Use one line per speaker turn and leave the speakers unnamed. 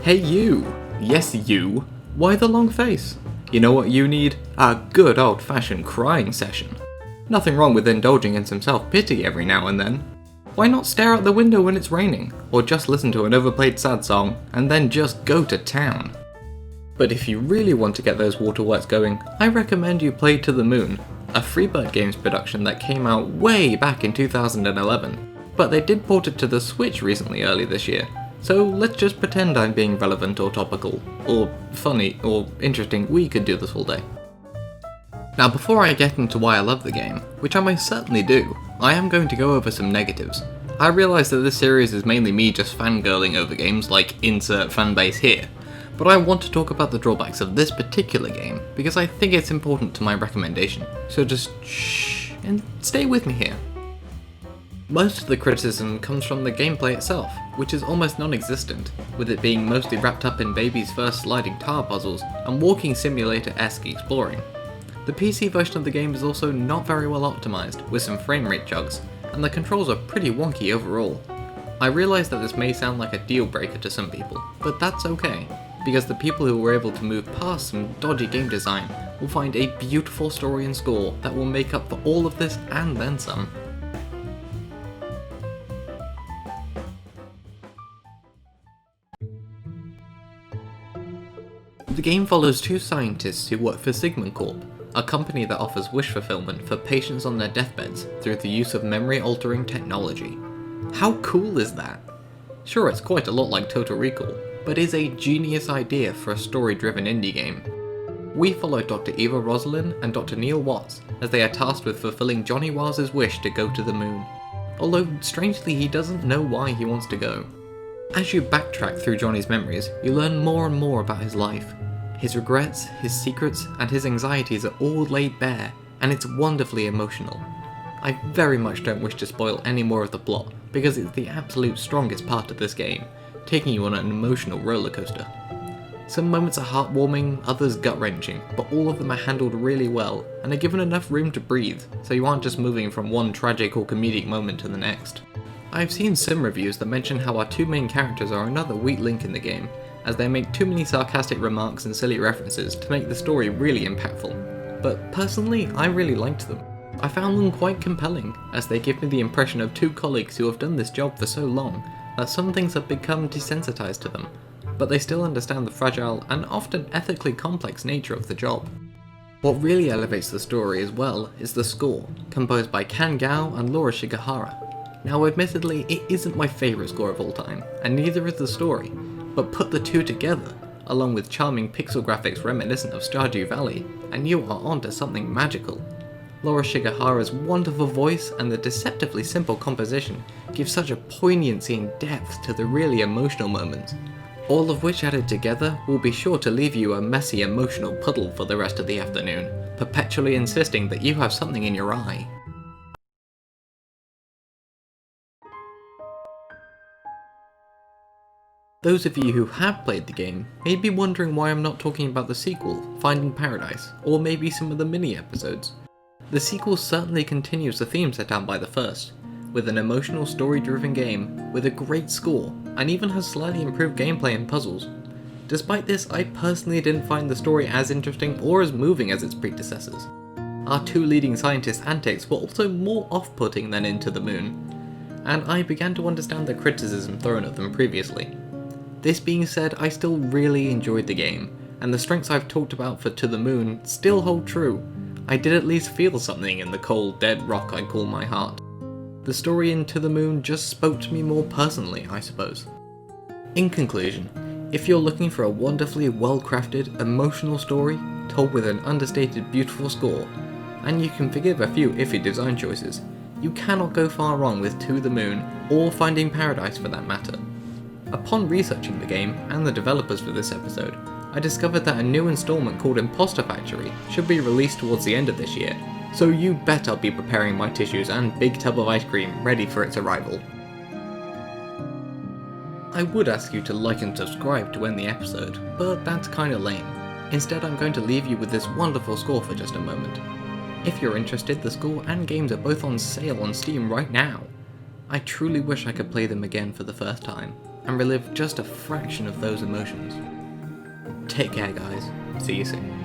Hey you! Yes you! Why the long face? You know what you need? A good old-fashioned crying session. Nothing wrong with indulging in some self-pity every now and then. Why not stare out the window when it's raining, or just listen to an overplayed sad song, and then just go to town? But if you really want to get those waterworks going, I recommend you play To the Moon, a Freebird Games production that came out way back in 2011, but they did port it to the Switch recently early this year, so let's just pretend I'm being relevant or topical, or funny, or interesting. We could do this all day. Now before I get into why I love the game, which I most certainly do, I am going to go over some negatives. I realise that this series is mainly me just fangirling over games like insert fanbase here, but I want to talk about the drawbacks of this particular game because I think it's important to my recommendation, so just shh and stay with me here. Most of the criticism comes from the gameplay itself, which is almost non-existent, with it being mostly wrapped up in baby's first sliding tile puzzles and walking simulator-esque exploring. The PC version of the game is also not very well optimised, with some frame rate jugs, and the controls are pretty wonky overall. I realise that this may sound like a deal breaker to some people, but that's okay, because the people who were able to move past some dodgy game design will find a beautiful story and score that will make up for all of this and then some. The game follows two scientists who work for Sigmund Corp, a company that offers wish fulfillment for patients on their deathbeds through the use of memory-altering technology. How cool is that? Sure, it's quite a lot like Total Recall, but is a genius idea for a story-driven indie game. We follow Dr. Eva Rosalind and Dr. Neil Watts as they are tasked with fulfilling Johnny Wiles's wish to go to the moon. Although, strangely, he doesn't know why he wants to go. As you backtrack through Johnny's memories, you learn more and more about his life. His regrets, his secrets, and his anxieties are all laid bare, and it's wonderfully emotional. I very much don't wish to spoil any more of the plot, because it's the absolute strongest part of this game, taking you on an emotional roller coaster. Some moments are heartwarming, others gut-wrenching, but all of them are handled really well, and are given enough room to breathe, so you aren't just moving from one tragic or comedic moment to the next. I've seen some reviews that mention how our two main characters are another weak link in the game, as they make too many sarcastic remarks and silly references to make the story really impactful. But personally, I really liked them. I found them quite compelling, as they give me the impression of two colleagues who have done this job for so long that some things have become desensitized to them, but they still understand the fragile and often ethically complex nature of the job. What really elevates the story as well is the score, composed by Kan Gao and Laura Shigehara. Now admittedly, it isn't my favourite score of all time, and neither is the story, but put the two together, along with charming pixel graphics reminiscent of Stardew Valley, and you are onto something magical. Laura Shigehara's wonderful voice and the deceptively simple composition give such a poignancy and depth to the really emotional moments, all of which added together will be sure to leave you a messy emotional puddle for the rest of the afternoon, perpetually insisting that you have something in your eye. Those of you who have played the game may be wondering why I'm not talking about the sequel, Finding Paradise, or maybe some of the mini-episodes. The sequel certainly continues the theme set out by the first, with an emotional story-driven game with a great score, and even has slightly improved gameplay and puzzles. Despite this, I personally didn't find the story as interesting or as moving as its predecessors. Our two leading scientists' antics were also more off-putting than in To the Moon, and I began to understand the criticism thrown at them previously. This being said, I still really enjoyed the game, and the strengths I've talked about for To the Moon still hold true. I did at least feel something in the cold, dead rock I call my heart. The story in To the Moon just spoke to me more personally, I suppose. In conclusion, if you're looking for a wonderfully well-crafted, emotional story, told with an understated beautiful score, and you can forgive a few iffy design choices, you cannot go far wrong with To the Moon, or Finding Paradise for that matter. Upon researching the game, and the developers for this episode, I discovered that a new installment called Imposter Factory should be released towards the end of this year, so you bet I'll be preparing my tissues and big tub of ice cream ready for its arrival. I would ask you to like and subscribe to end the episode, but that's kinda lame. Instead, I'm going to leave you with this wonderful score for just a moment. If you're interested, the score and games are both on sale on Steam right now. I truly wish I could play them again for the first time. and relive just a fraction of those emotions. Take care, guys. See you soon.